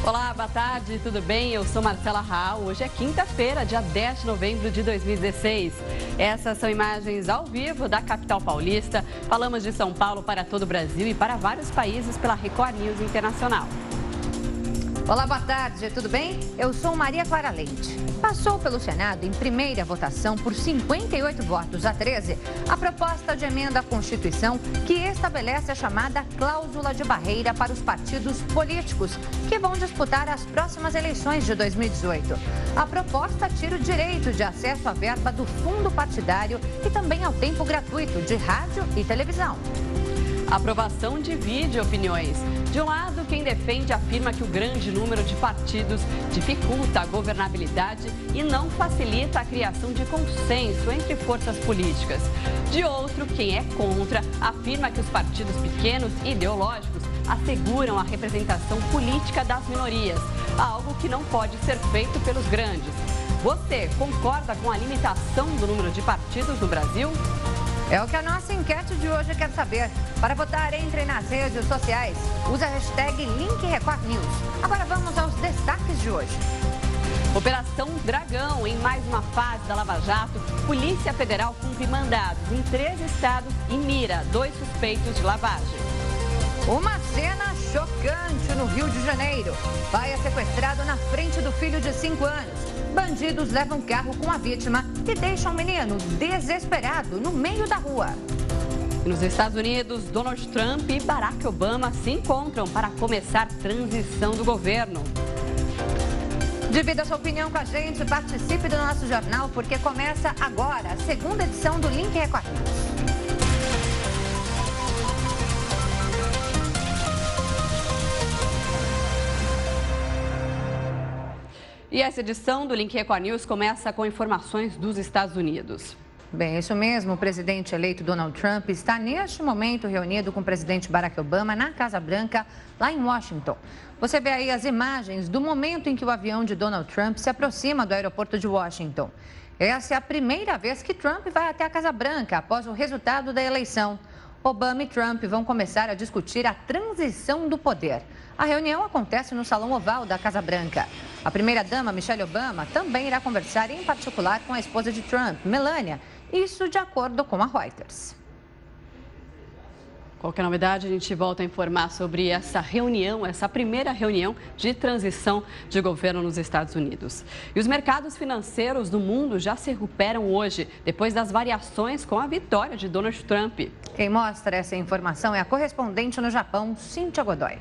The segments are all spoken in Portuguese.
Olá, boa tarde, tudo bem? Eu sou Marcela Raal. Hoje é quinta-feira, dia 10 de novembro de 2016. Essas são imagens ao vivo da capital paulista. Falamos de São Paulo para todo o Brasil e para vários países pela Record News Internacional. Olá, boa tarde, tudo bem? Eu sou Maria Clara Leite. Passou pelo Senado em primeira votação por 58 votos a 13 a proposta de emenda à Constituição que estabelece a chamada cláusula de barreira para os partidos políticos que vão disputar as próximas eleições de 2018. A proposta tira o direito de acesso à verba do fundo partidário e também ao tempo gratuito de rádio e televisão. A aprovação divide opiniões. De um lado, quem defende afirma que o grande número de partidos dificulta a governabilidade e não facilita a criação de consenso entre forças políticas. De outro, quem é contra afirma que os partidos pequenos e ideológicos asseguram a representação política das minorias, algo que não pode ser feito pelos grandes. Você concorda com a limitação do número de partidos no Brasil? É o que a nossa enquete de hoje quer saber. Para votar, entre nas redes sociais. Use a hashtag #LinkRecordNews. Agora vamos aos destaques de hoje. Operação Dragão, em mais uma fase da Lava Jato. Polícia Federal cumpre mandados em 3 estados e mira 2 suspeitos de lavagem. Uma cena chocante no Rio de Janeiro. Pai é sequestrado na frente do filho de 5 anos. Bandidos levam carro com a vítima e deixam o menino desesperado no meio da rua. Nos Estados Unidos, Donald Trump e Barack Obama se encontram para começar a transição do governo. Divida sua opinião com a gente, participe do nosso jornal, porque começa agora a segunda edição do Link Record News. E essa edição do Link Record News começa com informações dos Estados Unidos. Bem, isso mesmo. O presidente eleito Donald Trump está neste momento reunido com o presidente Barack Obama na Casa Branca, lá em Washington. Você vê aí as imagens do momento em que o avião de Donald Trump se aproxima do aeroporto de Washington. Essa é a primeira vez que Trump vai até a Casa Branca após o resultado da eleição. Obama e Trump vão começar a discutir a transição do poder. A reunião acontece no Salão Oval da Casa Branca. A primeira-dama, Michelle Obama, também irá conversar em particular com a esposa de Trump, Melania. Isso de acordo com a Reuters. Qualquer novidade, a gente volta a informar sobre essa reunião, essa primeira reunião de transição de governo nos Estados Unidos. E os mercados financeiros do mundo já se recuperam hoje, depois das variações com a vitória de Donald Trump. Quem mostra essa informação é a correspondente no Japão, Cíntia Godoy.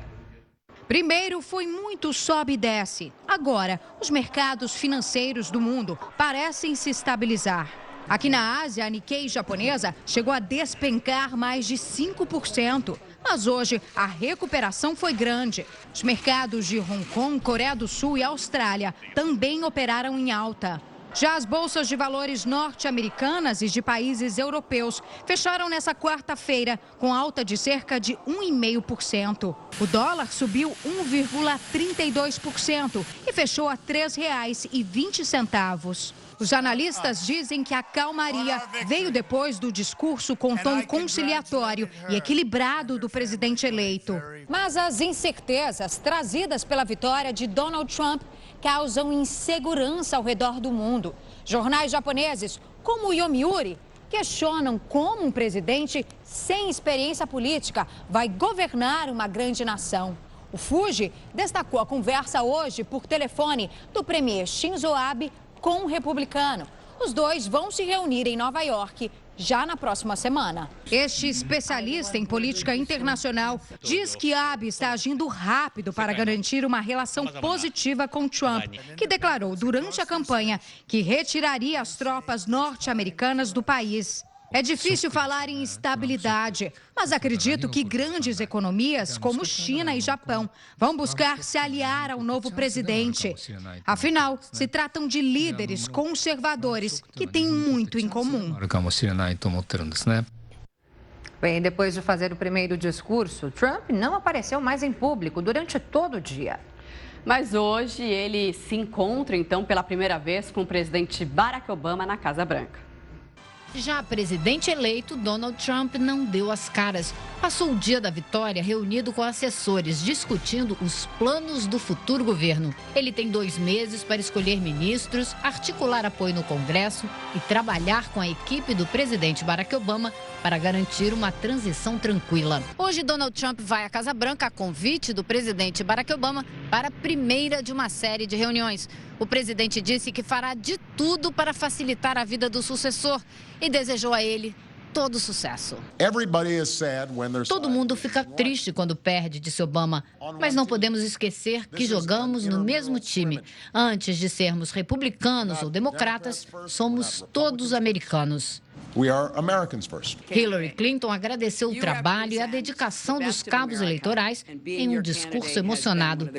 Primeiro foi muito sobe e desce. Agora, os mercados financeiros do mundo parecem se estabilizar. Aqui na Ásia, a Nikkei japonesa chegou a despencar mais de 5%. Mas hoje, a recuperação foi grande. Os mercados de Hong Kong, Coreia do Sul e Austrália também operaram em alta. Já as bolsas de valores norte-americanas e de países europeus fecharam nessa quarta-feira com alta de cerca de 1,5%. O dólar subiu 1,32% e fechou a R$ 3,20. Os analistas dizem que a calmaria veio depois do discurso com tom conciliatório e equilibrado do presidente eleito. Mas as incertezas trazidas pela vitória de Donald Trump causam insegurança ao redor do mundo. Jornais japoneses, como o Yomiuri, questionam como um presidente sem experiência política vai governar uma grande nação. O Fuji destacou a conversa hoje por telefone do premier Shinzo Abe com um republicano. Os dois vão se reunir em Nova York já na próxima semana. Este especialista em política internacional diz que Abe está agindo rápido para garantir uma relação positiva com Trump, que declarou durante a campanha que retiraria as tropas norte-americanas do país. É difícil falar em estabilidade, mas acredito que grandes economias como China e Japão vão buscar se aliar ao novo presidente. Afinal, se tratam de líderes conservadores que têm muito em comum. Bem, depois de fazer o primeiro discurso, Trump não apareceu mais em público durante todo o dia. Mas hoje ele se encontra, então, pela primeira vez com o presidente Barack Obama na Casa Branca. Já presidente eleito, Donald Trump não deu as caras. Passou o dia da vitória reunido com assessores, discutindo os planos do futuro governo. Ele tem 2 meses para escolher ministros, articular apoio no Congresso e trabalhar com a equipe do presidente Barack Obama para garantir uma transição tranquila. Hoje, Donald Trump vai à Casa Branca a convite do presidente Barack Obama para a primeira de uma série de reuniões. O presidente disse que fará de tudo para facilitar a vida do sucessor e desejou a ele todo sucesso. Todo mundo fica triste quando perde, disse Obama, mas não podemos esquecer que jogamos no mesmo time. Antes de sermos republicanos ou democratas, somos todos americanos. Hillary Clinton agradeceu o trabalho e a dedicação dos cabos eleitorais em um discurso emocionado.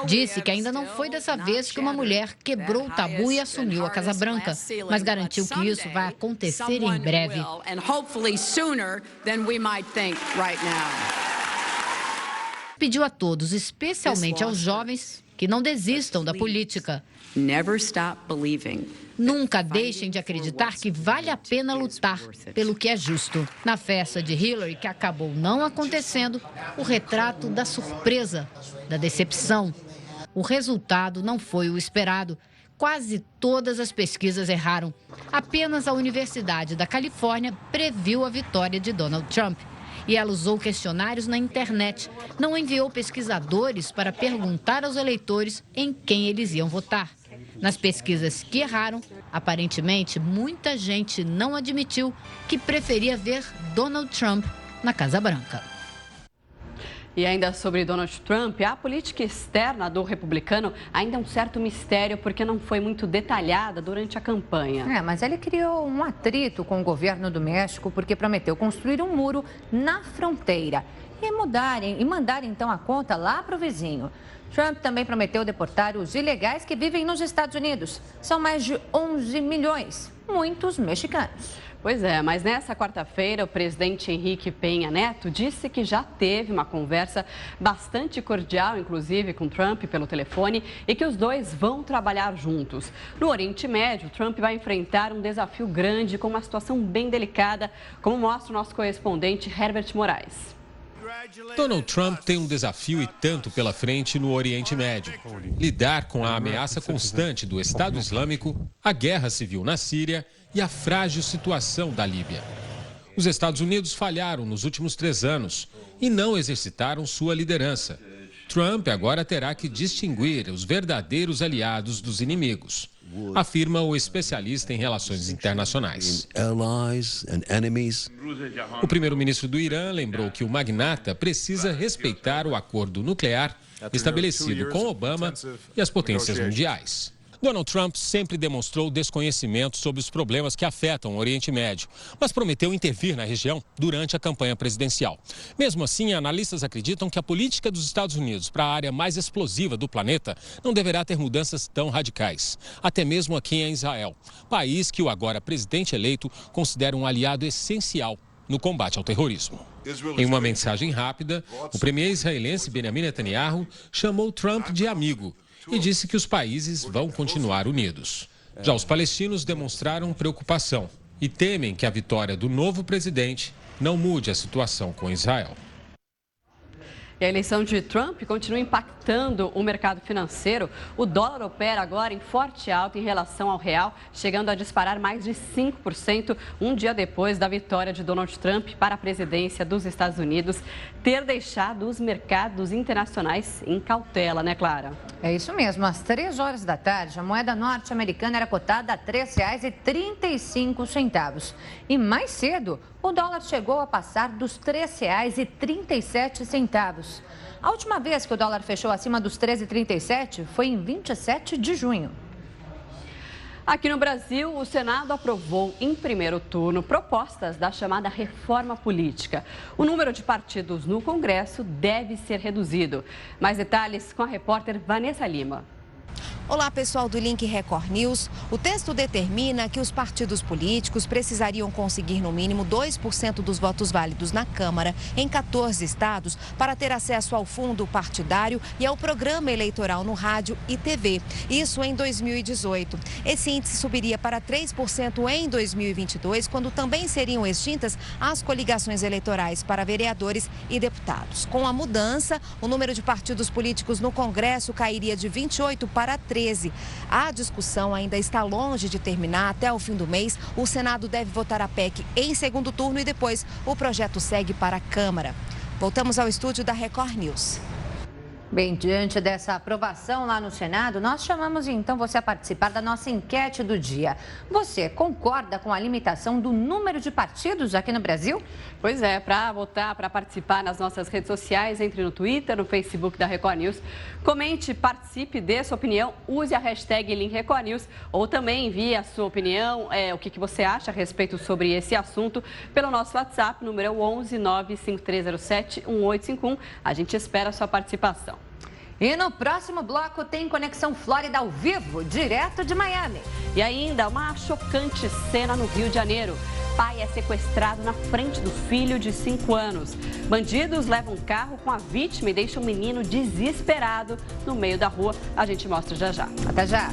Disse que ainda não foi dessa vez que uma mulher quebrou o tabu e assumiu a Casa Branca, mas garantiu que isso vai acontecer em breve. Pediu a todos, especialmente aos jovens, que não desistam da política. Nunca deixem de acreditar que vale a pena lutar pelo que é justo. Na festa de Hillary, que acabou não acontecendo, o retrato da surpresa, da decepção. O resultado não foi o esperado. Quase todas as pesquisas erraram. Apenas a Universidade da Califórnia previu a vitória de Donald Trump. E ela usou questionários na internet. Não enviou pesquisadores para perguntar aos eleitores em quem eles iam votar. Nas pesquisas que erraram, aparentemente, muita gente não admitiu que preferia ver Donald Trump na Casa Branca. E ainda sobre Donald Trump, a política externa do republicano ainda é um certo mistério porque não foi muito detalhada durante a campanha. Mas ele criou um atrito com o governo do México porque prometeu construir um muro na fronteira e mandar então a conta lá para o vizinho. Trump também prometeu deportar os ilegais que vivem nos Estados Unidos. São mais de 11 milhões, muitos mexicanos. Pois é, mas nessa quarta-feira, o presidente Henrique Peña Neto disse que já teve uma conversa bastante cordial, inclusive com Trump pelo telefone, e que os dois vão trabalhar juntos. No Oriente Médio, Trump vai enfrentar um desafio grande com uma situação bem delicada, como mostra o nosso correspondente Herbert Moraes. Donald Trump tem um desafio e tanto pela frente no Oriente Médio. Lidar com a ameaça constante do Estado Islâmico, a guerra civil na Síria e a frágil situação da Líbia. Os Estados Unidos falharam nos últimos 3 anos e não exercitaram sua liderança. Trump agora terá que distinguir os verdadeiros aliados dos inimigos, afirma o especialista em relações internacionais. O primeiro-ministro do Irã lembrou que o magnata precisa respeitar o acordo nuclear estabelecido com Obama e as potências mundiais. Donald Trump sempre demonstrou desconhecimento sobre os problemas que afetam o Oriente Médio, mas prometeu intervir na região durante a campanha presidencial. Mesmo assim, analistas acreditam que a política dos Estados Unidos para a área mais explosiva do planeta não deverá ter mudanças tão radicais, até mesmo aqui em Israel, país que o agora presidente eleito considera um aliado essencial no combate ao terrorismo. Em uma mensagem rápida, o premier israelense Benjamin Netanyahu chamou Trump de amigo e disse que os países vão continuar unidos. Já os palestinos demonstraram preocupação e temem que a vitória do novo presidente não mude a situação com Israel. E a eleição de Trump continua impactando o mercado financeiro. O dólar opera agora em forte alta em relação ao real, chegando a disparar mais de 5% um dia depois da vitória de Donald Trump para a presidência dos Estados Unidos ter deixado os mercados internacionais em cautela, né, Clara? É isso mesmo. Às 3 horas da tarde, a moeda norte-americana era cotada a R$ 3,35. E mais cedo, o dólar chegou a passar dos R$ 3,37. A última vez que o dólar fechou acima dos 13,37 foi em 27 de junho. Aqui no Brasil, o Senado aprovou em primeiro turno propostas da chamada reforma política. O número de partidos no Congresso deve ser reduzido. Mais detalhes com a repórter Vanessa Lima. Olá, pessoal do Link Record News. O texto determina que os partidos políticos precisariam conseguir no mínimo 2% dos votos válidos na Câmara, em 14 estados, para ter acesso ao fundo partidário e ao programa eleitoral no rádio e TV. Isso em 2018. Esse índice subiria para 3% em 2022, quando também seriam extintas as coligações eleitorais para vereadores e deputados. Com a mudança, o número de partidos políticos no Congresso cairia de 28 para 13. A discussão ainda está longe de terminar. Até o fim do mês, o Senado deve votar a PEC em segundo turno e depois o projeto segue para a Câmara. Voltamos ao estúdio da Record News. Bem, diante dessa aprovação lá no Senado, nós chamamos então você a participar da nossa enquete do dia. Você concorda com a limitação do número de partidos aqui no Brasil? Pois é, para votar, para participar nas nossas redes sociais, entre no Twitter, no Facebook da Record News. Comente, participe, dê sua opinião, use a hashtag #LinkRecordNews ou também envie a sua opinião, o que você acha a respeito sobre esse assunto pelo nosso WhatsApp, número 11 95307 1851. A gente espera a sua participação. E no próximo bloco tem Conexão Flórida ao vivo, direto de Miami. E ainda uma chocante cena no Rio de Janeiro. Pai é sequestrado na frente do filho de 5 anos. Bandidos levam um carro com a vítima e deixam um menino desesperado no meio da rua. A gente mostra já já. Até já.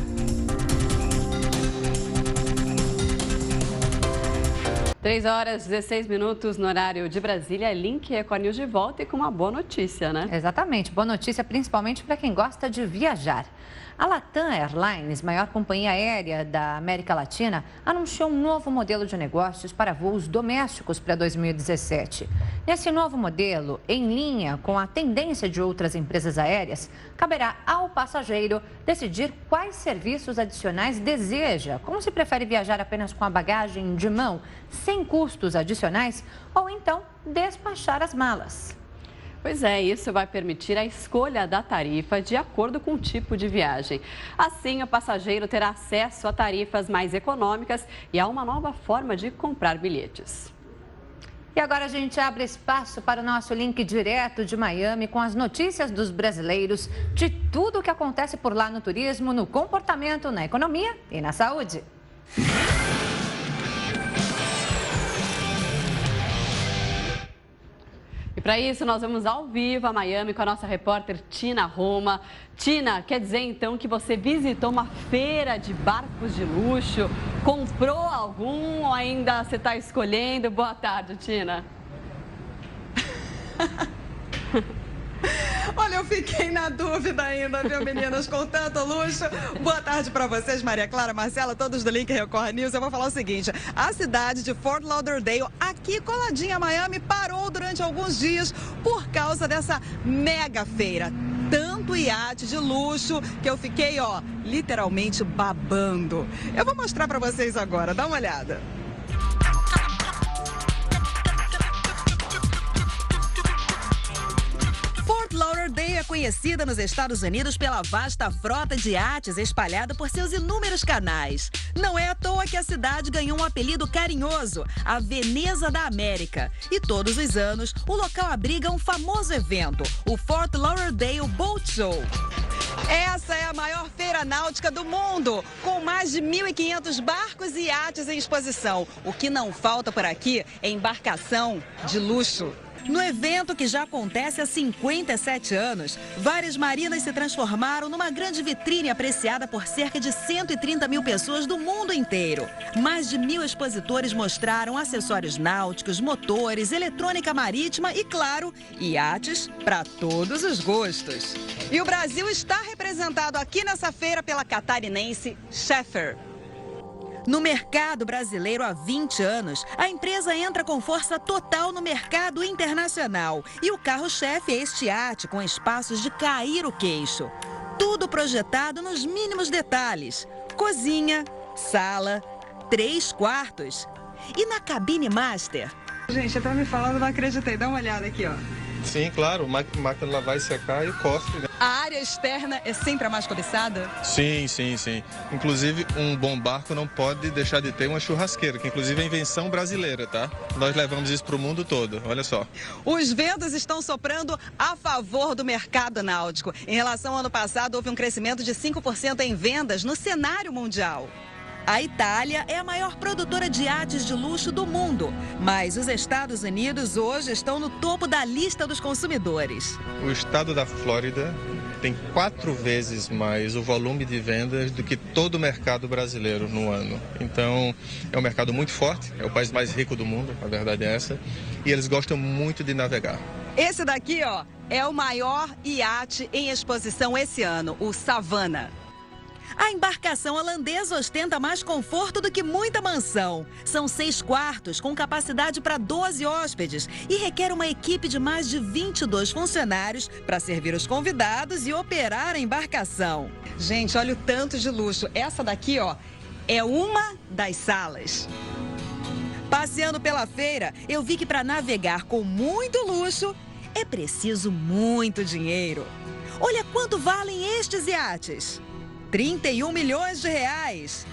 Três horas, 16 minutos no horário de Brasília. Link Record News de volta e com uma boa notícia, né? Exatamente, boa notícia principalmente para quem gosta de viajar. A Latam Airlines, maior companhia aérea da América Latina, anunciou um novo modelo de negócios para voos domésticos para 2017. Nesse novo modelo, em linha com a tendência de outras empresas aéreas, caberá ao passageiro decidir quais serviços adicionais deseja, como se prefere viajar apenas com a bagagem de mão, sem custos adicionais, ou então despachar as malas. Pois é, isso vai permitir a escolha da tarifa de acordo com o tipo de viagem. Assim, o passageiro terá acesso a tarifas mais econômicas e a uma nova forma de comprar bilhetes. E agora a gente abre espaço para o nosso link direto de Miami com as notícias dos brasileiros, de tudo o que acontece por lá no turismo, no comportamento, na economia e na saúde. E para isso, nós vamos ao vivo a Miami com a nossa repórter Tina Roma. Tina, quer dizer então que você visitou uma feira de barcos de luxo, comprou algum ou ainda você está escolhendo? Boa tarde, Tina. Olha, eu fiquei na dúvida ainda, viu, meninas, com tanto luxo. Boa tarde para vocês, Maria Clara, Marcela, todos do Link Record News. Eu vou falar o seguinte, a cidade de Fort Lauderdale, aqui coladinha a Miami, parou durante alguns dias por causa dessa mega feira. Tanto iate de luxo que eu fiquei, literalmente babando. Eu vou mostrar para vocês agora, dá uma olhada. Fort Lauderdale é conhecida nos Estados Unidos pela vasta frota de iates espalhada por seus inúmeros canais. Não é à toa que a cidade ganhou um apelido carinhoso, a Veneza da América. E todos os anos, o local abriga um famoso evento, o Fort Lauderdale Boat Show. Essa é a maior feira náutica do mundo, com mais de 1.500 barcos e iates em exposição. O que não falta por aqui é embarcação de luxo. No evento, que já acontece há 57 anos, várias marinas se transformaram numa grande vitrine apreciada por cerca de 130 mil pessoas do mundo inteiro. Mais de 1.000 expositores mostraram acessórios náuticos, motores, eletrônica marítima e, claro, iates para todos os gostos. E o Brasil está representado aqui nessa feira pela catarinense Schaeffer. No mercado brasileiro há 20 anos, a empresa entra com força total no mercado internacional. E o carro-chefe é este iate com espaços de cair o queixo. Tudo projetado nos mínimos detalhes. Cozinha, sala, 3 quartos. E na cabine master? Gente, até me falando, não acreditei. Dá uma olhada aqui, ó. Sim, claro. Máquina de lavar e secar e cofre, né? a área externa é sempre a mais cobiçada? Sim. Inclusive, um bom barco não pode deixar de ter uma churrasqueira, que inclusive é invenção brasileira, tá? Nós levamos isso para o mundo todo, olha só. Os ventos estão soprando a favor do mercado náutico. Em relação ao ano passado, houve um crescimento de 5% em vendas no cenário mundial. A Itália é a maior produtora de iates de luxo do mundo, mas os Estados Unidos hoje estão no topo da lista dos consumidores. O estado da Flórida tem 4 vezes mais o volume de vendas do que todo o mercado brasileiro no ano. Então, é um mercado muito forte, é o país mais rico do mundo, a verdade é essa, e eles gostam muito de navegar. Esse daqui, ó, é o maior iate em exposição esse ano, o Savannah. A embarcação holandesa ostenta mais conforto do que muita mansão. São 6 quartos, com capacidade para 12 hóspedes e requer uma equipe de mais de 22 funcionários para servir os convidados e operar a embarcação. Gente, olha o tanto de luxo. Essa daqui, ó, é uma das salas. Passeando pela feira, eu vi que para navegar com muito luxo é preciso muito dinheiro. Olha quanto valem estes iates. 31 milhões de reais,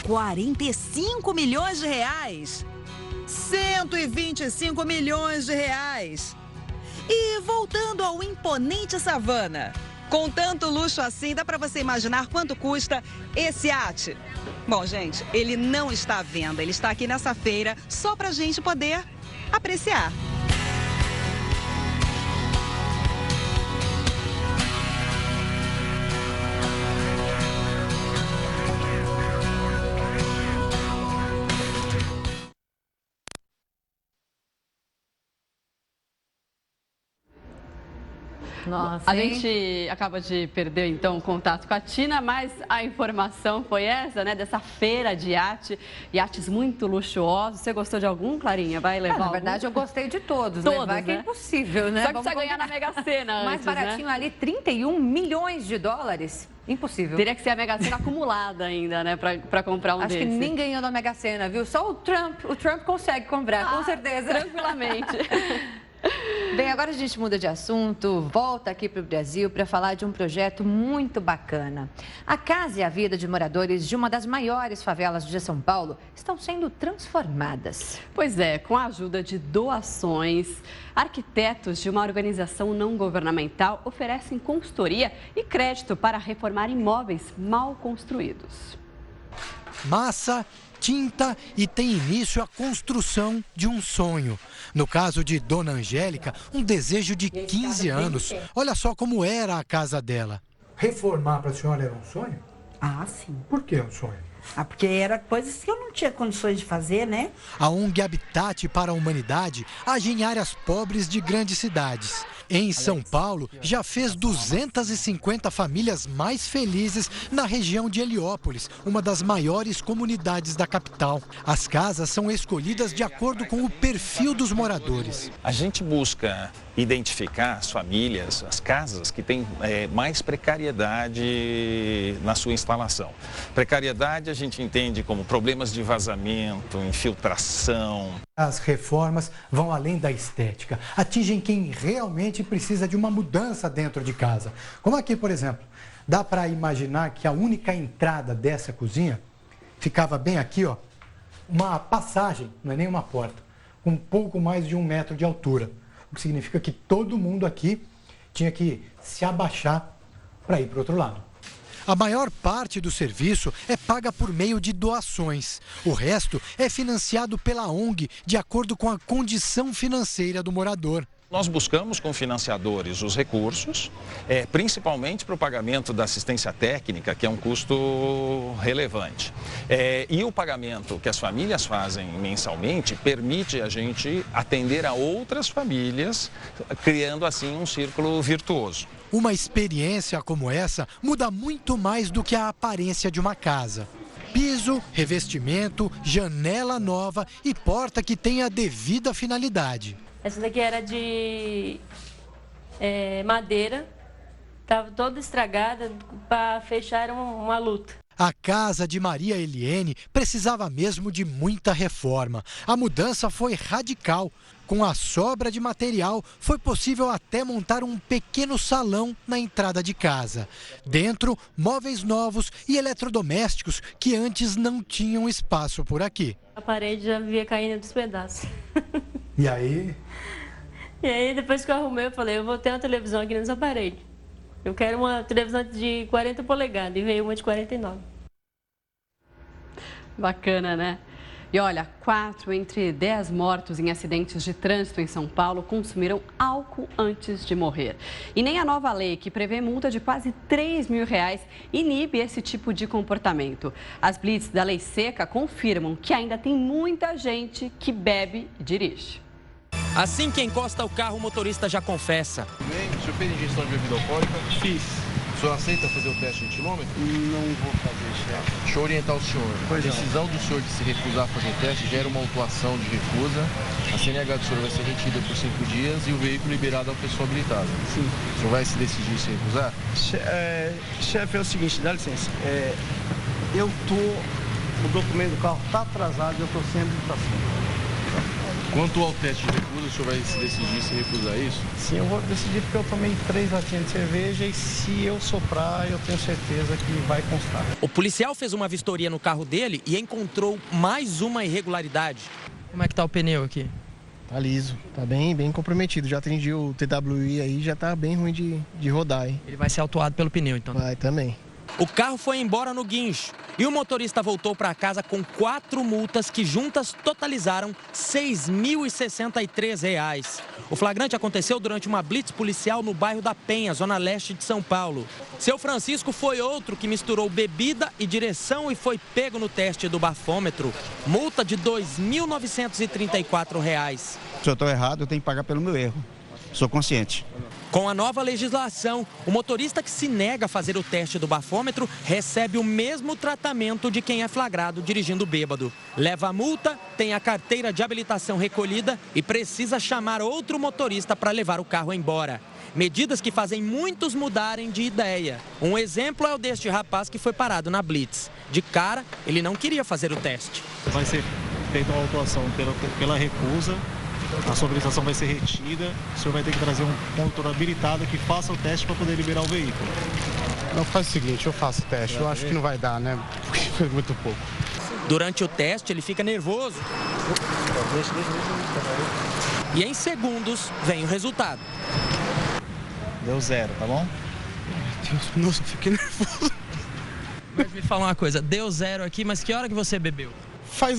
45 milhões de reais, 125 milhões de reais. E voltando ao imponente Savannah, com tanto luxo assim, dá para você imaginar quanto custa esse iate? Bom, gente, ele não está à venda, ele está aqui nessa feira só para a gente poder apreciar. Nossa, a gente acaba de perder, então, o contato com a Tina, mas a informação foi essa, né? Dessa feira de iates muito luxuosos. Você gostou de algum, Clarinha? Vai levar Na verdade, eu gostei de todos. Todos, levar, né? Que é impossível, né? Só que precisa ganhar na Mega Sena Mais antes, baratinho né? ali, 31 milhões de dólares. Impossível. Teria que ser a Mega Sena acumulada ainda, né? Pra comprar um Acho desse. que nem ganhou na Mega Sena, viu? Só o Trump. O Trump consegue comprar, com certeza. Tranquilamente. Bem, agora a gente muda de assunto, volta aqui para o Brasil para falar de um projeto muito bacana. A casa e a vida de moradores de uma das maiores favelas de São Paulo estão sendo transformadas. Pois é, com a ajuda de doações, arquitetos de uma organização não governamental oferecem consultoria e crédito para reformar imóveis mal construídos. Massa, tinta e tem início a construção de um sonho. No caso de Dona Angélica, um desejo de 15 anos. Olha só como era a casa dela. Reformar para a senhora era um sonho? Ah, sim. Por que um sonho? Ah, porque era coisas que eu não tinha condições de fazer, né? A ONG Habitat para a Humanidade age em áreas pobres de grandes cidades. Em São Paulo, já fez 250 famílias mais felizes na região de Heliópolis, uma das maiores comunidades da capital. As casas são escolhidas de acordo com o perfil dos moradores. A gente busca identificar as famílias, as casas que têm mais precariedade na sua instalação. Precariedade a gente entende como problemas de vazamento, infiltração. As reformas vão além da estética, atingem quem realmente precisa de uma mudança dentro de casa. Como aqui, por exemplo, dá para imaginar que a única entrada dessa cozinha ficava bem aqui, ó, uma passagem, não é nem uma porta, com um pouco mais de 1 metro de altura. O que significa que todo mundo aqui tinha que se abaixar para ir para o outro lado. A maior parte do serviço é paga por meio de doações. O resto é financiado pela ONG de acordo com a condição financeira do morador. Nós buscamos com financiadores os recursos, principalmente para o pagamento da assistência técnica, que é um custo relevante. E o pagamento que as famílias fazem mensalmente permite a gente atender a outras famílias, criando assim um círculo virtuoso. Uma experiência como essa muda muito mais do que a aparência de uma casa. Piso, revestimento, janela nova e porta que tem a devida finalidade. Essa daqui era de madeira, estava toda estragada, para fechar uma luta. A casa de Maria Eliene precisava mesmo de muita reforma. A mudança foi radical. com a sobra de material, foi possível até montar um pequeno salão na entrada de casa. Dentro, móveis novos e eletrodomésticos que antes não tinham espaço por aqui. A parede já via caindo dos pedaços. E aí? E aí, depois que eu arrumei, eu falei, eu vou ter uma televisão aqui nessa parede. Eu quero uma televisão de 40 polegadas e veio uma de 49. Bacana, né? E olha, 4 entre 10 mortos em acidentes de trânsito em São Paulo consumiram álcool antes de morrer. E nem a nova lei, que prevê multa de quase R$3 mil, inibe esse tipo de comportamento. As blitz da lei seca confirmam que ainda tem muita gente que bebe e dirige. Assim que encosta o carro, o motorista já confessa. Bem, o senhor fez injeção de bebida alcoólica? Fiz. O senhor aceita fazer o teste de etilômetro? Não vou fazer, chefe. Deixa eu orientar o senhor. A decisão do senhor de se recusar a fazer o teste gera uma autuação de recusa. A CNH do senhor vai ser retida por 5 dias e o veículo liberado à pessoa habilitada. Sim. O senhor vai se decidir se recusar? Chefe, é o seguinte, dá licença. O documento do carro está atrasado e eu estou sem habilitação. Quanto ao teste de recusa, o senhor vai se decidir se recusar isso? Sim, eu vou decidir porque eu tomei 3 latinhas de cerveja e se eu soprar, eu tenho certeza que vai constar. O policial fez uma vistoria no carro dele e encontrou mais uma irregularidade. Como é que tá o pneu aqui? Tá liso, tá bem comprometido. Já atendi o TWI aí, já tá bem ruim de rodar, hein? Ele vai ser autuado pelo pneu, então? Vai, também. O carro foi embora no guincho e o motorista voltou para casa com 4 multas que juntas totalizaram R$ 6.063. O flagrante aconteceu durante uma blitz policial no bairro da Penha, zona leste de São Paulo. Seu Francisco foi outro que misturou bebida e direção e foi pego no teste do bafômetro. Multa de R$ 2.934. Se eu estou errado, eu tenho que pagar pelo meu erro. Sou consciente. Com a nova legislação, o motorista que se nega a fazer o teste do bafômetro recebe o mesmo tratamento de quem é flagrado dirigindo bêbado. Leva a multa, tem a carteira de habilitação recolhida e precisa chamar outro motorista para levar o carro embora. Medidas que fazem muitos mudarem de ideia. Um exemplo é o deste rapaz que foi parado na blitz. De cara, ele não queria fazer o teste. Vai ser feita uma autuação pela recusa. A sua habilitação vai ser retida, o senhor vai ter que trazer um condutor habilitado que faça o teste para poder liberar o veículo. Não, faz o seguinte, eu faço o teste, eu acho que não vai dar, né? Porque foi muito pouco. Durante o teste, ele fica nervoso. E em segundos, vem o resultado. Deu 0, tá bom? Meu Deus, nossa, eu fiquei nervoso. Mas me fala uma coisa, deu 0 aqui, mas que hora que você bebeu?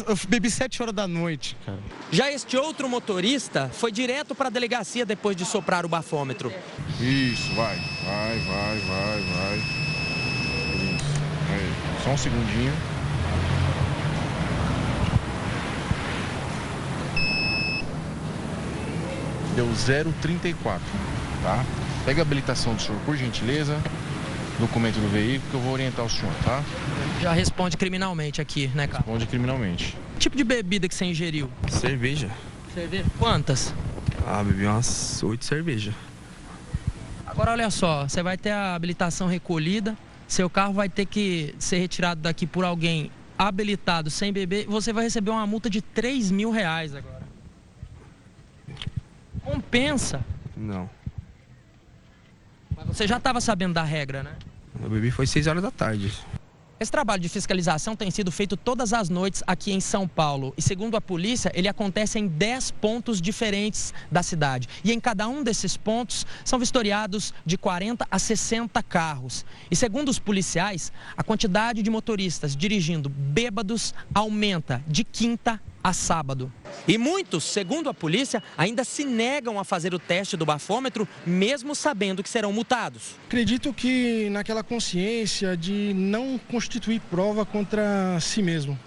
Eu bebi 7 horas da noite, cara. Já este outro motorista foi direto para a delegacia depois de soprar o bafômetro. Isso, vai. Isso. Aí, só um segundinho. Deu 0,34, tá? Pega a habilitação do senhor, por gentileza. Documento do veículo que eu vou orientar o senhor, tá? Já responde criminalmente aqui, né, cara? Responde criminalmente. Que tipo de bebida que você ingeriu? Cerveja. Cerveja? Quantas? Bebi umas 8 cervejas. Agora, olha só, você vai ter a habilitação recolhida, seu carro vai ter que ser retirado daqui por alguém habilitado sem beber, você vai receber uma multa de R$3 mil agora. Compensa? Não. Mas você já estava sabendo da regra, né? Eu bebi foi 6 horas da tarde. Esse trabalho de fiscalização tem sido feito todas as noites aqui em São Paulo. E segundo a polícia, ele acontece em 10 pontos diferentes da cidade. E em cada um desses pontos são vistoriados de 40 a 60 carros. E segundo os policiais, a quantidade de motoristas dirigindo bêbados aumenta de quinta a sábado. E muitos, segundo a polícia, ainda se negam a fazer o teste do bafômetro, mesmo sabendo que serão multados. Acredito que naquela consciência de não constituir prova contra si mesmo,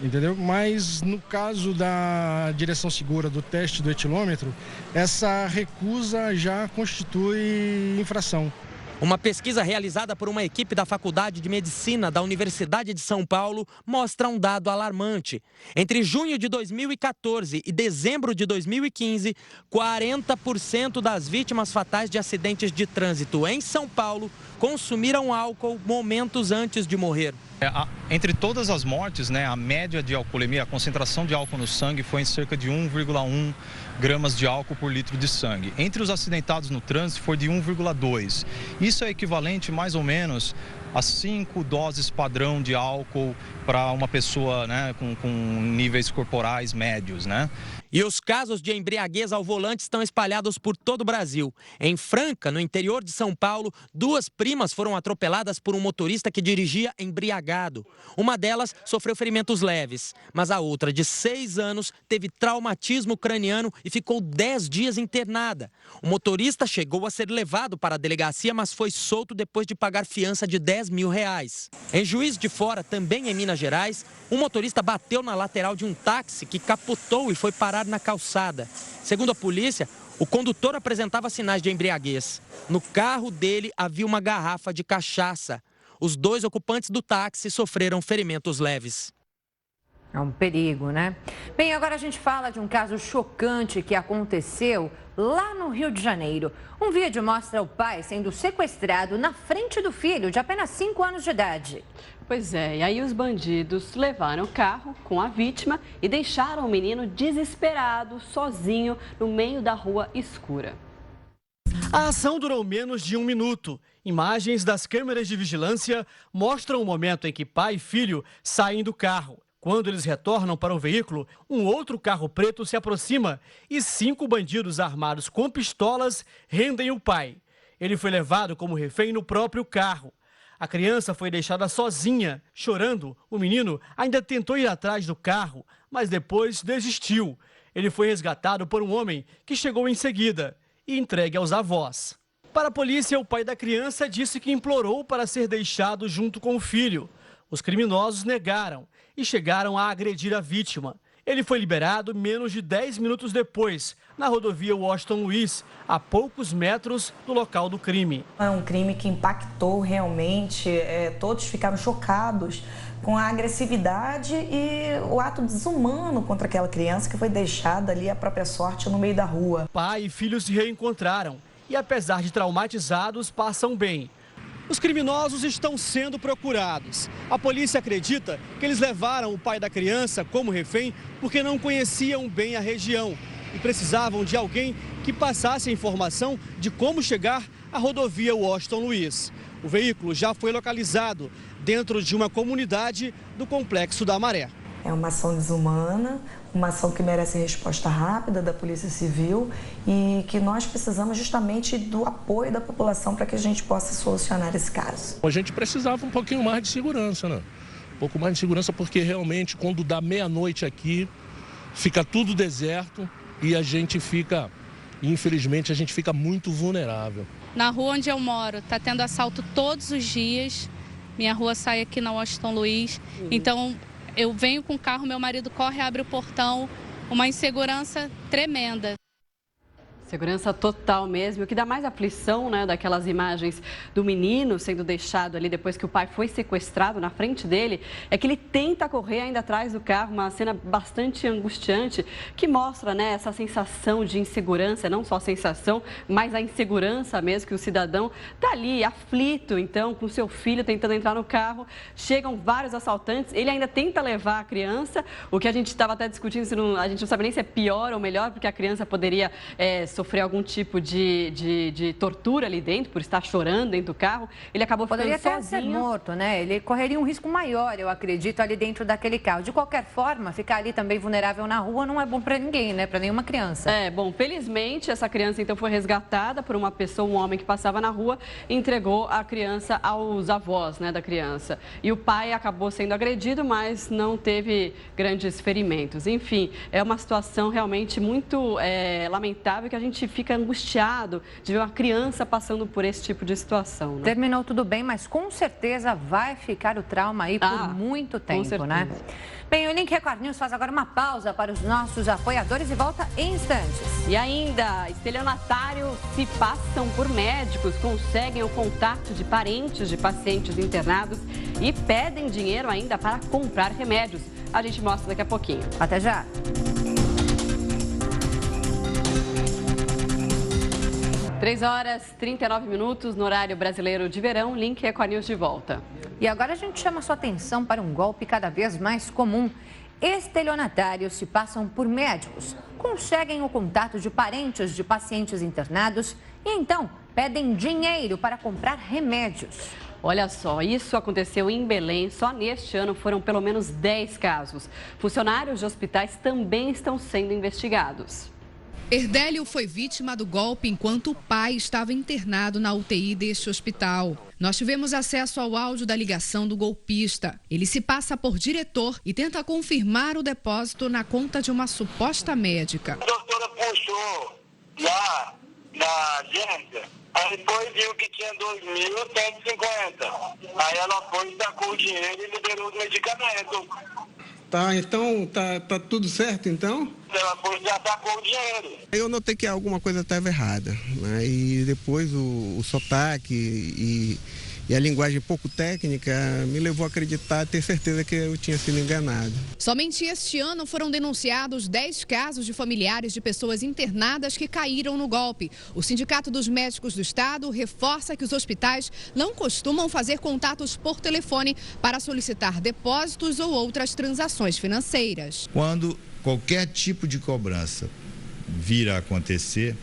entendeu? Mas no caso da direção segura do teste do etilômetro, essa recusa já constitui infração. Uma pesquisa realizada por uma equipe da Faculdade de Medicina da Universidade de São Paulo mostra um dado alarmante. Entre junho de 2014 e dezembro de 2015, 40% das vítimas fatais de acidentes de trânsito em São Paulo consumiram álcool momentos antes de morrer. Entre todas as mortes, né, a média de alcoolemia, a concentração de álcool no sangue foi em cerca de 1,1 gramas de álcool por litro de sangue. Entre os acidentados no trânsito foi de 1,2. Isso é equivalente mais ou menos a 5 doses padrão de álcool para uma pessoa, né, com níveis corporais médios, né? E os casos de embriaguez ao volante estão espalhados por todo o Brasil. Em Franca, no interior de São Paulo, 2 primas foram atropeladas por um motorista que dirigia embriagado. Uma delas sofreu ferimentos leves, mas a outra, de 6 anos, teve traumatismo craniano e ficou 10 dias internada. O motorista chegou a ser levado para a delegacia, mas foi solto depois de pagar fiança de R$10 mil. Em Juiz de Fora, também em Minas Gerais, um motorista bateu na lateral de um táxi que capotou e foi parar na calçada. Segundo a polícia, o condutor apresentava sinais de embriaguez. No carro dele havia uma garrafa de cachaça. Os 2 ocupantes do táxi sofreram ferimentos leves. É um perigo, né? Bem, agora a gente fala de um caso chocante que aconteceu lá no Rio de Janeiro. Um vídeo mostra o pai sendo sequestrado na frente do filho de apenas 5 anos de idade. Pois é, e aí os bandidos levaram o carro com a vítima e deixaram o menino desesperado, sozinho, no meio da rua escura. A ação durou menos de 1 minuto. Imagens das câmeras de vigilância mostram o momento em que pai e filho saem do carro. Quando eles retornam para o veículo, um outro carro preto se aproxima e 5 bandidos armados com pistolas rendem o pai. Ele foi levado como refém no próprio carro. A criança foi deixada sozinha, chorando. O menino ainda tentou ir atrás do carro, mas depois desistiu. Ele foi resgatado por um homem que chegou em seguida e entregue aos avós. Para a polícia, o pai da criança disse que implorou para ser deixado junto com o filho. Os criminosos negaram e chegaram a agredir a vítima. Ele foi liberado menos de 10 minutos depois, na rodovia Washington Luiz, a poucos metros do local do crime. É um crime que impactou realmente, todos ficaram chocados com a agressividade e o ato desumano contra aquela criança que foi deixada ali à própria sorte no meio da rua. Pai e filho se reencontraram e, apesar de traumatizados, passam bem. Os criminosos estão sendo procurados. A polícia acredita que eles levaram o pai da criança como refém porque não conheciam bem a região e precisavam de alguém que passasse a informação de como chegar à rodovia Washington Luiz. O veículo já foi localizado dentro de uma comunidade do Complexo da Maré. É uma ação desumana, uma ação que merece resposta rápida da Polícia Civil e que nós precisamos justamente do apoio da população para que a gente possa solucionar esse caso. A gente precisava um pouquinho mais de segurança, né? Um pouco mais de segurança porque realmente quando dá meia-noite aqui, fica tudo deserto e a gente fica, infelizmente, a gente fica muito vulnerável. Na rua onde eu moro, está tendo assalto todos os dias. Minha rua sai aqui na Washington Luiz, então eu venho com o carro, meu marido corre, abre o portão, uma insegurança tremenda. Segurança total mesmo. O que dá mais aflição, né, daquelas imagens do menino sendo deixado ali depois que o pai foi sequestrado na frente dele, é que ele tenta correr ainda atrás do carro, uma cena bastante angustiante que mostra, né, essa sensação de insegurança, não só a sensação, mas a insegurança mesmo que o cidadão está ali aflito, então, com seu filho tentando entrar no carro, chegam vários assaltantes, ele ainda tenta levar a criança, o que a gente estava até discutindo, a gente não sabe nem se é pior ou melhor, porque a criança poderia sofrer algum tipo de tortura ali dentro, por estar chorando dentro do carro. Ele acabou ficando sozinho. Poderia até ser morto, né? Ele correria um risco maior, eu acredito, ali dentro daquele carro. De qualquer forma, ficar ali também vulnerável na rua não é bom para ninguém, né? Para nenhuma criança. Bom, felizmente essa criança então foi resgatada por uma pessoa, um homem que passava na rua, e entregou a criança aos avós, né, da criança. E o pai acabou sendo agredido, mas não teve grandes ferimentos. Enfim, é uma situação realmente muito lamentável que a gente fica angustiado de ver uma criança passando por esse tipo de situação, né? Terminou tudo bem, mas com certeza vai ficar o trauma aí por muito tempo, né? Bem, o Link Record News faz agora uma pausa para os nossos apoiadores e volta em instantes. E ainda, estelionatários se passam por médicos, conseguem o contato de parentes de pacientes internados e pedem dinheiro ainda para comprar remédios. A gente mostra daqui a pouquinho. Até já! 3h39 no horário brasileiro de verão. Link é com a News de volta. E agora a gente chama sua atenção para um golpe cada vez mais comum. Estelionatários se passam por médicos, conseguem o contato de parentes de pacientes internados e então pedem dinheiro para comprar remédios. Olha só, isso aconteceu em Belém. Só neste ano foram pelo menos 10 casos. Funcionários de hospitais também estão sendo investigados. Herdélio foi vítima do golpe enquanto o pai estava internado na UTI deste hospital. Nós tivemos acesso ao áudio da ligação do golpista. Ele se passa por diretor e tenta confirmar o depósito na conta de uma suposta médica. A doutora puxou lá na agência, aí depois viu que tinha 2.150. Aí ela foi, sacou o dinheiro e liberou os medicamentos. Tá, então tá tudo certo, então? Ela foi, já sacou o dinheiro. Eu notei que alguma coisa estava errada, né? E depois o sotaque e a linguagem pouco técnica me levou a acreditar, ter certeza que eu tinha sido enganado. Somente este ano foram denunciados 10 casos de familiares de pessoas internadas que caíram no golpe. O Sindicato dos Médicos do Estado reforça que os hospitais não costumam fazer contatos por telefone para solicitar depósitos ou outras transações financeiras. Quando qualquer tipo de cobrança vir a acontecer,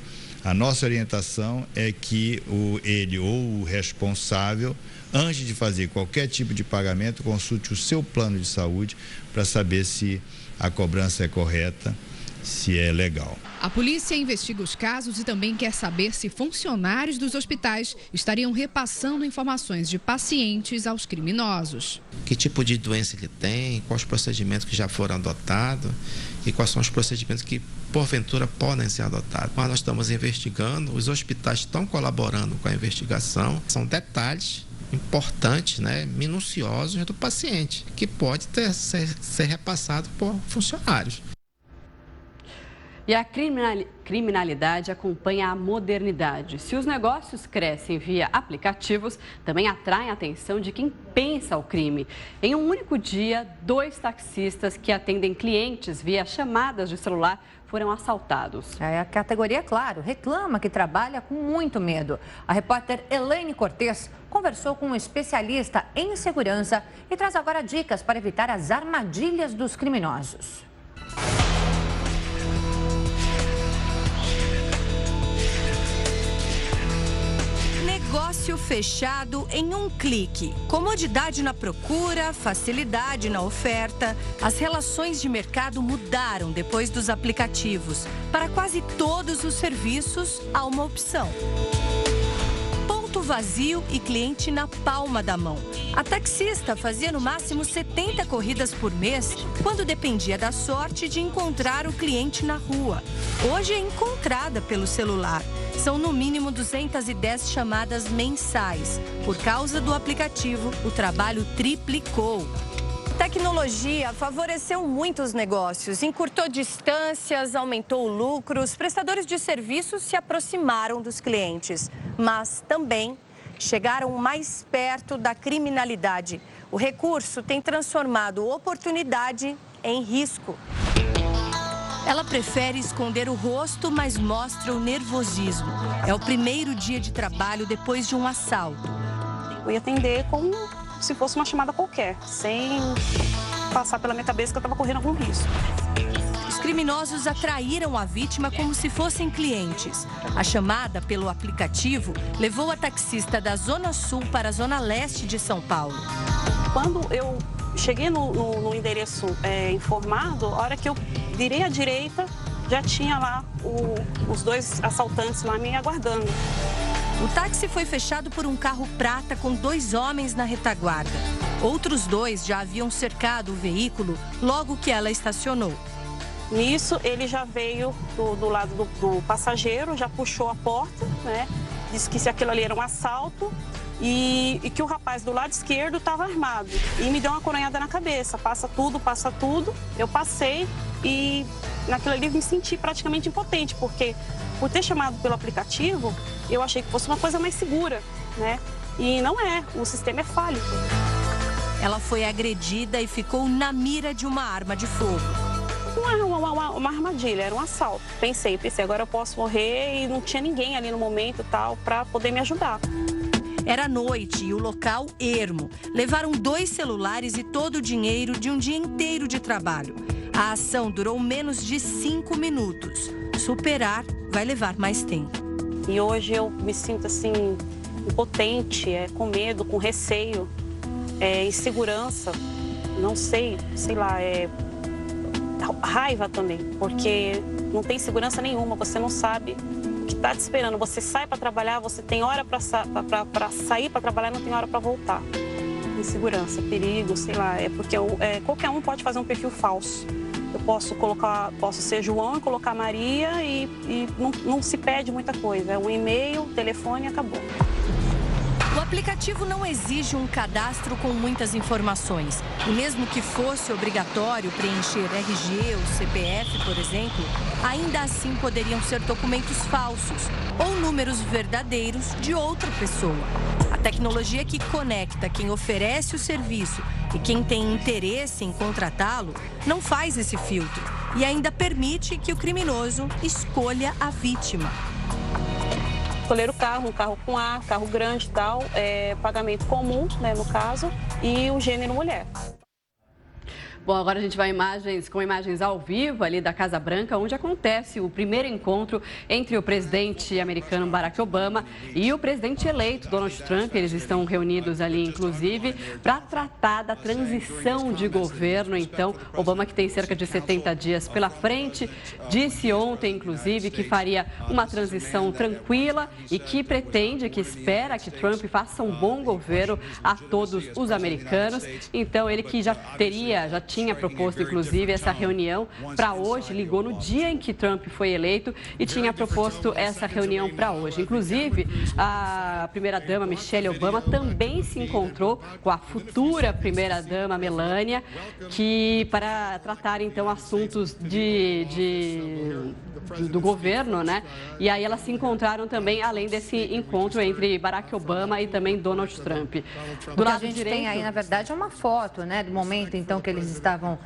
a nossa orientação é que ele ou o responsável, antes de fazer qualquer tipo de pagamento, consulte o seu plano de saúde para saber se a cobrança é correta, se é legal. A polícia investiga os casos e também quer saber se funcionários dos hospitais estariam repassando informações de pacientes aos criminosos. Que tipo de doença ele tem, quais os procedimentos que já foram adotados e quais são os procedimentos que, porventura, podem ser adotados. Mas nós estamos investigando, os hospitais estão colaborando com a investigação. São detalhes importantes, minuciosos do paciente, que pode ser repassado por funcionários. E a criminalidade acompanha a modernidade. Se os negócios crescem via aplicativos, também atraem a atenção de quem pensa o crime. Em um único dia, 2 taxistas que atendem clientes via chamadas de celular foram assaltados. A categoria, claro, reclama que trabalha com muito medo. A repórter Elaine Cortez conversou com um especialista em segurança e traz agora dicas para evitar as armadilhas dos criminosos. Negócio fechado em um clique. Comodidade na procura, facilidade na oferta. As relações de mercado mudaram depois dos aplicativos. Para quase todos os serviços, há uma opção. Ponto vazio e cliente na palma da mão. A taxista fazia no máximo 70 corridas por mês, quando dependia da sorte de encontrar o cliente na rua. Hoje é encontrada pelo celular. São no mínimo 210 chamadas mensais. Por causa do aplicativo, o trabalho triplicou. Tecnologia favoreceu muitos negócios, encurtou distâncias, aumentou o lucro. Os prestadores de serviços se aproximaram dos clientes, mas também chegaram mais perto da criminalidade. O recurso tem transformado oportunidade em risco. Ela prefere esconder o rosto, mas mostra o nervosismo. É o primeiro dia de trabalho depois de um assalto. Eu ia atender como se fosse uma chamada qualquer, sem passar pela minha cabeça que eu estava correndo algum risco. Os criminosos atraíram a vítima como se fossem clientes. A chamada pelo aplicativo levou a taxista da Zona Sul para a Zona Leste de São Paulo. Quando eu cheguei no endereço informado, a hora que eu virei à direita, já tinha lá os 2 assaltantes lá me aguardando. O táxi foi fechado por um carro prata com 2 homens na retaguarda. Outros 2 já haviam cercado o veículo logo que ela estacionou. Nisso, ele já veio do lado do passageiro, já puxou a porta, disse que se aquilo ali era um assalto. E que o rapaz do lado esquerdo estava armado e me deu uma coronhada na cabeça, passa tudo. Eu passei e naquilo ali eu me senti praticamente impotente, porque por ter chamado pelo aplicativo, eu achei que fosse uma coisa mais segura, E não é, o sistema é fálico. Ela foi agredida e ficou na mira de uma arma de fogo. Um uma armadilha, era um assalto. Pensei, agora eu posso morrer e não tinha ninguém ali no momento tal para poder me ajudar. Era noite e o local ermo. Levaram 2 celulares e todo o dinheiro de um dia inteiro de trabalho. A ação durou menos de 5 minutos. Superar vai levar mais tempo. E hoje eu me sinto assim, impotente, com medo, com receio, insegurança, não sei lá, raiva também, porque não tem segurança nenhuma, você não sabe o que está te esperando. Você sai para trabalhar, você tem hora para sair para trabalhar, não tem hora para voltar. Insegurança, perigo, sei lá, porque qualquer um pode fazer um perfil falso. Eu posso ser João e colocar Maria e não se pede muita coisa. É um e-mail, telefone e acabou. O aplicativo não exige um cadastro com muitas informações. E mesmo que fosse obrigatório preencher RG ou CPF, por exemplo, ainda assim poderiam ser documentos falsos ou números verdadeiros de outra pessoa. A tecnologia que conecta quem oferece o serviço e quem tem interesse em contratá-lo não faz esse filtro e ainda permite que o criminoso escolha a vítima. Escolher o carro, um carro com A, carro grande e tal, pagamento comum, né, no caso, e o gênero mulher. Bom, agora a gente vai com imagens ao vivo ali da Casa Branca, onde acontece o primeiro encontro entre o presidente americano Barack Obama e o presidente eleito Donald Trump. Eles estão reunidos ali, inclusive, para tratar da transição de governo. Então, Obama, que tem cerca de 70 dias pela frente, disse ontem, inclusive, que faria uma transição tranquila e que espera que Trump faça um bom governo a todos os americanos. Então, ele que já tinha proposto, inclusive, essa reunião para hoje, ligou no dia em que Trump foi eleito e tinha proposto essa reunião para hoje. Inclusive, a primeira-dama Michelle Obama também se encontrou com a futura primeira-dama Melania, para tratar, então, assuntos do governo, né? E aí elas se encontraram também, além desse encontro entre Barack Obama e também Donald Trump. Do lado a gente tem aí, na verdade, uma foto, né, do momento, então, que eles estavam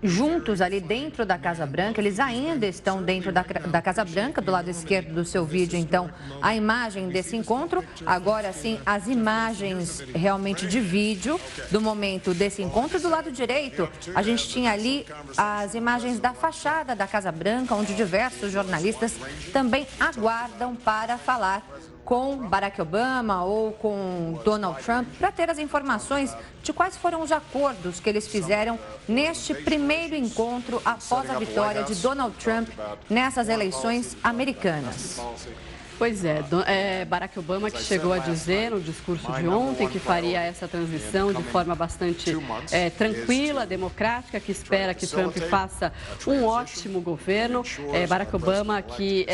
juntos ali dentro da Casa Branca. Eles ainda estão dentro da Casa Branca, do lado esquerdo do seu vídeo, então, a imagem desse encontro. Agora sim, as imagens realmente de vídeo do momento desse encontro. Do lado direito, a gente tinha ali as imagens da fachada da Casa Branca, onde diversos jornalistas também aguardam para falar com Barack Obama ou com Donald Trump, para ter as informações de quais foram os acordos que eles fizeram neste primeiro encontro após a vitória de Donald Trump nessas eleições americanas. Pois Barack Obama que chegou a dizer no discurso de ontem que faria essa transição de forma bastante tranquila, democrática, que espera que Trump faça um ótimo governo. Barack Obama que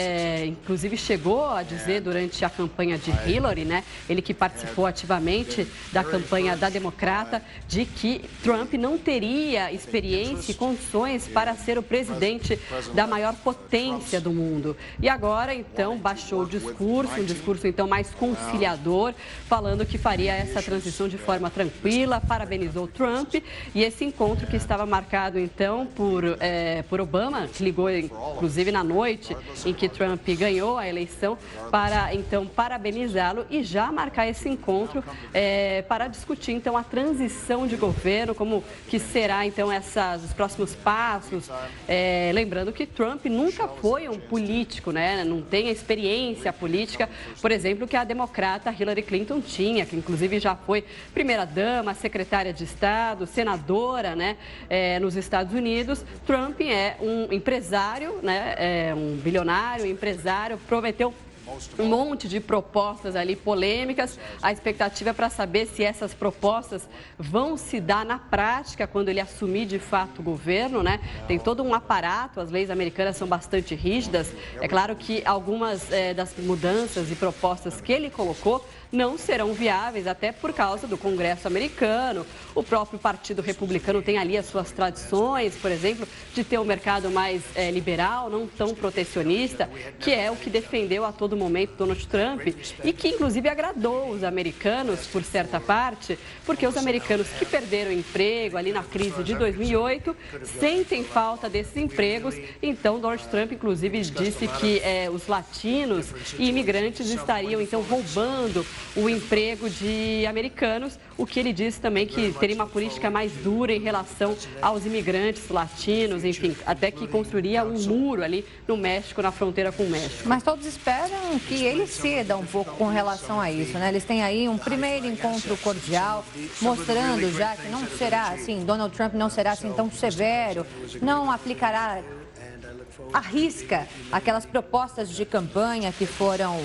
inclusive chegou a dizer durante a campanha de Hillary, né, ele que participou ativamente da campanha da democrata, de que Trump não teria experiência e condições para ser o presidente da maior potência do mundo. E agora, então, baixou o um discurso então mais conciliador, falando que faria essa transição de forma tranquila, parabenizou Trump. E esse encontro que estava marcado então por Obama, que ligou inclusive na noite em que Trump ganhou a eleição, para então parabenizá-lo e já marcar esse encontro para discutir então a transição de governo, como que será então os próximos passos. Lembrando que Trump nunca foi um político, né? Não tem a experiência política, por exemplo, que a democrata Hillary Clinton tinha, que inclusive já foi primeira-dama, secretária de Estado, senadora, né, nos Estados Unidos. Trump é um empresário, né, um bilionário, empresário, prometeu um monte de propostas ali polêmicas. A expectativa é para saber se essas propostas vão se dar na prática quando ele assumir de fato o governo, né? Tem todo um aparato, as leis americanas são bastante rígidas. É claro que algumas das mudanças e propostas que ele colocou não serão viáveis, até por causa do Congresso americano. O próprio Partido Republicano tem ali as suas tradições, por exemplo, de ter um mercado mais liberal, não tão protecionista, que é o que defendeu a todo do momento, Donald Trump, e que inclusive agradou os americanos, por certa parte, porque os americanos que perderam emprego ali na crise de 2008 sentem falta desses empregos. Então, Donald Trump, inclusive, disse que os latinos e imigrantes estariam, então, roubando o emprego de americanos, o que ele disse também que teria uma política mais dura em relação aos imigrantes latinos, enfim, até que construiria um muro ali no México, na fronteira com o México. Mas todos esperam que ele ceda um pouco com relação a isso, né? Eles têm aí um primeiro encontro cordial, mostrando já que não será assim, Donald Trump não será assim tão severo, não aplicará à risca aquelas propostas de campanha que foram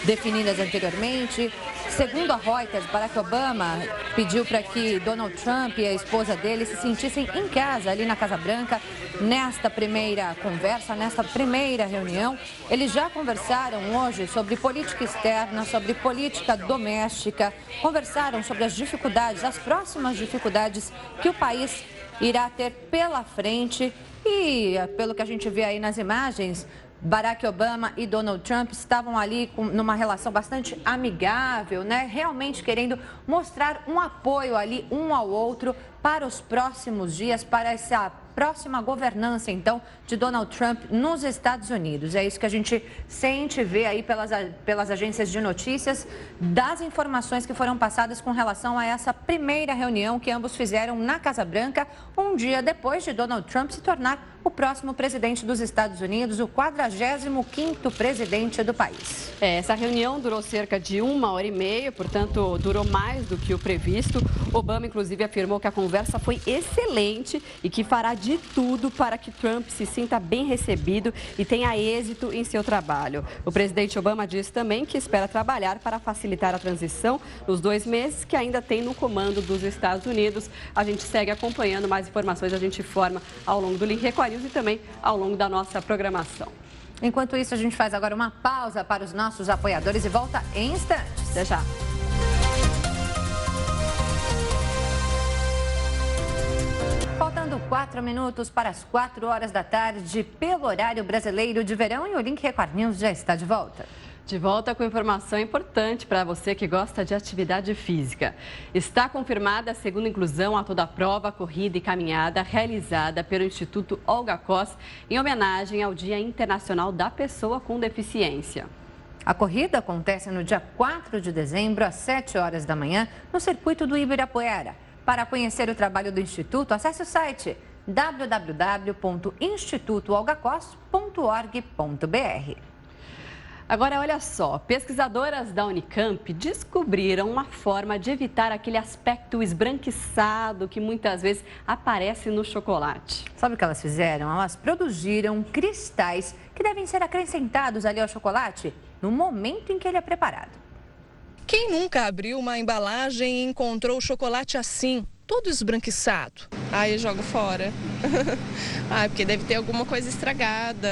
definidas anteriormente. Segundo a Reuters, Barack Obama pediu para que Donald Trump e a esposa dele se sentissem em casa, ali na Casa Branca, nesta primeira conversa, nesta primeira reunião. Eles já conversaram hoje sobre política externa, sobre política doméstica, conversaram sobre as dificuldades, as próximas dificuldades que o país irá ter pela frente. E, pelo que a gente vê aí nas imagens, Barack Obama e Donald Trump estavam ali numa relação bastante amigável, né? Realmente querendo mostrar um apoio ali um ao outro para os próximos dias, para essa próxima governança, então, de Donald Trump nos Estados Unidos. É isso que a gente sente, vê aí pelas agências de notícias, das informações que foram passadas com relação a essa primeira reunião que ambos fizeram na Casa Branca, um dia depois de Donald Trump se tornar o próximo presidente dos Estados Unidos, o 45º presidente do país. Essa reunião durou cerca de 1h30, portanto, durou mais do que o previsto. Obama, inclusive, afirmou que a conversa foi excelente e que fará de tudo para que Trump se sinta bem recebido e tenha êxito em seu trabalho. O presidente Obama disse também que espera trabalhar para facilitar a transição nos 2 meses que ainda tem no comando dos Estados Unidos. A gente segue acompanhando mais informações, a gente informa ao longo do Link Record News e também ao longo da nossa programação. Enquanto isso, a gente faz agora uma pausa para os nossos apoiadores e volta em instantes. Até já. Faltando 4 minutos para as 4 horas da tarde, pelo horário brasileiro de verão, e o Link Record News já está de volta. De volta com informação importante para você que gosta de atividade física. Está confirmada a segunda inclusão a toda a prova, corrida e caminhada realizada pelo Instituto Olga Koss em homenagem ao Dia Internacional da Pessoa com Deficiência. A corrida acontece no dia 4 de dezembro, às 7 horas da manhã, no circuito do Ibirapuera. Para conhecer o trabalho do Instituto, acesse o site www.institutoolgakoss.org.br. Agora, olha só, pesquisadoras da Unicamp descobriram uma forma de evitar aquele aspecto esbranquiçado que muitas vezes aparece no chocolate. Sabe o que elas fizeram? Elas produziram cristais que devem ser acrescentados ali ao chocolate no momento em que ele é preparado. Quem nunca abriu uma embalagem e encontrou o chocolate assim, todo esbranquiçado? Eu jogo fora. Porque deve ter alguma coisa estragada,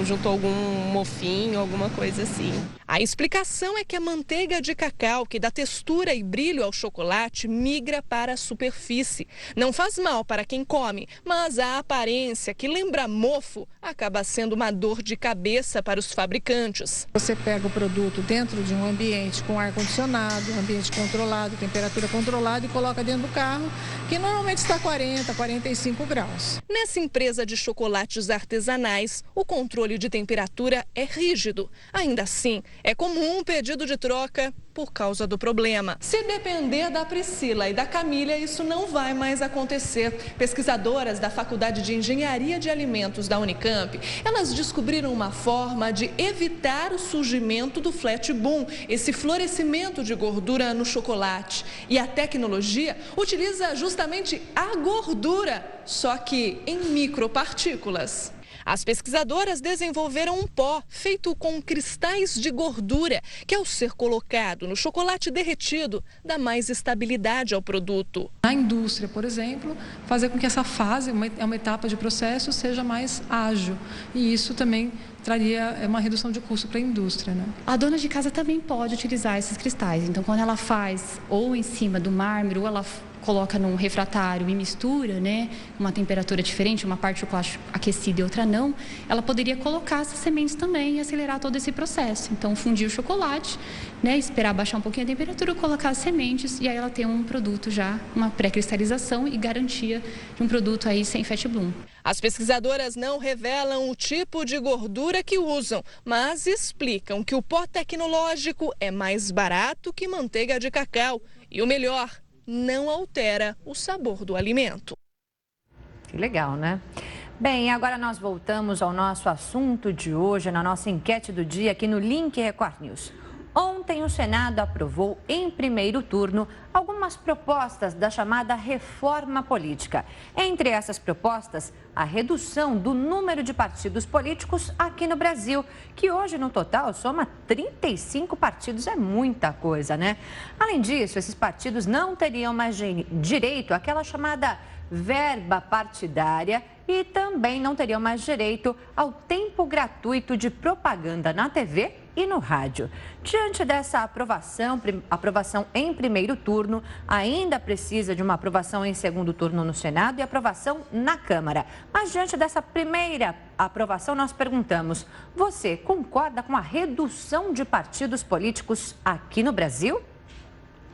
juntou algum mofinho, alguma coisa assim. A explicação é que a manteiga de cacau, que dá textura e brilho ao chocolate, migra para a superfície. Não faz mal para quem come, mas a aparência, que lembra mofo, acaba sendo uma dor de cabeça para os fabricantes. Você pega o produto dentro de um ambiente com ar-condicionado, ambiente controlado, temperatura controlada, e coloca dentro do carro, que normalmente está 40, 45 graus. Nessa empresa de chocolates artesanais, o controle de temperatura é rígido. Ainda assim, é comum um pedido de troca por causa do problema. Se depender da Priscila e da Camila, isso não vai mais acontecer. Pesquisadoras da Faculdade de Engenharia de Alimentos da Unicamp, elas descobriram uma forma de evitar o surgimento do flat boom, esse florescimento de gordura no chocolate. E a tecnologia utiliza justamente a gordura, só que em micropartículas. As pesquisadoras desenvolveram um pó feito com cristais de gordura, que ao ser colocado no chocolate derretido, dá mais estabilidade ao produto. Na indústria, por exemplo, fazer com que essa fase, uma etapa de processo, seja mais ágil. E isso também traria uma redução de custo para a indústria, né? A dona de casa também pode utilizar esses cristais. Então, quando ela faz ou em cima do mármore, ou ela coloca num refratário e mistura, né, uma temperatura diferente, uma parte do chocolate aquecida e outra não, ela poderia colocar essas sementes também e acelerar todo esse processo. Então, fundir o chocolate, né, esperar baixar um pouquinho a temperatura, colocar as sementes e aí ela tem um produto já, uma pré-cristalização e garantia de um produto aí sem fat bloom. As pesquisadoras não revelam o tipo de gordura que usam, mas explicam que o pó tecnológico é mais barato que manteiga de cacau e o melhor, não altera o sabor do alimento. Que legal, né? Bem, agora nós voltamos ao nosso assunto de hoje, na nossa enquete do dia aqui no Link Record News. Ontem, o Senado aprovou em primeiro turno algumas propostas da chamada reforma política. Entre essas propostas, a redução do número de partidos políticos aqui no Brasil, que hoje no total soma 35 partidos, é muita coisa, né? Além disso, esses partidos não teriam mais direito àquela chamada verba partidária e também não teriam mais direito ao tempo gratuito de propaganda na TV e no rádio. Diante dessa aprovação em primeiro turno, ainda precisa de uma aprovação em segundo turno no Senado e aprovação na Câmara. Mas diante dessa primeira aprovação, nós perguntamos: você concorda com a redução de partidos políticos aqui no Brasil?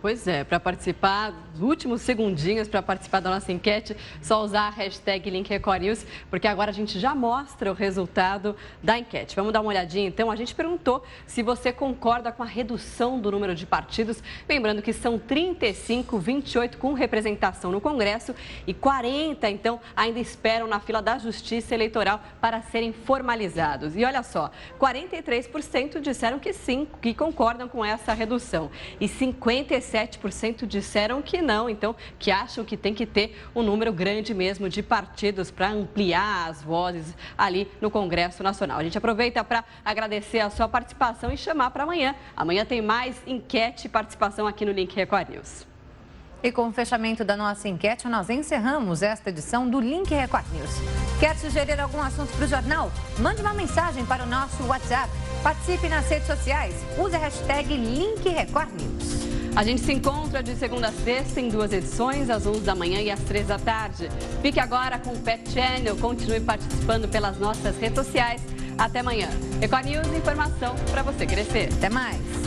Pois é, para participar, os últimos segundinhos para participar da nossa enquete, só usar a hashtag LinkRecordNews, porque agora a gente já mostra o resultado da enquete. Vamos dar uma olhadinha então. A gente perguntou se você concorda com a redução do número de partidos, lembrando que são 35, 28 com representação no Congresso e 40, então, ainda esperam na fila da Justiça Eleitoral para serem formalizados. E olha só, 43% disseram que sim, que concordam com essa redução e 57% disseram que não, então, que acham que tem que ter um número grande mesmo de partidos para ampliar as vozes ali no Congresso Nacional. A gente aproveita para agradecer a sua participação e chamar para amanhã. Amanhã tem mais enquete e participação aqui no Link Record News. E com o fechamento da nossa enquete, nós encerramos esta edição do Link Record News. Quer sugerir algum assunto para o jornal? Mande uma mensagem para o nosso WhatsApp. Participe nas redes sociais. Use a hashtag Link Record News. A gente se encontra de segunda a sexta em 2 edições, às 11 da manhã e às 3 da tarde. Fique agora com o Pet Channel, continue participando pelas nossas redes sociais. Até amanhã. Record News, informação para você crescer. Até mais.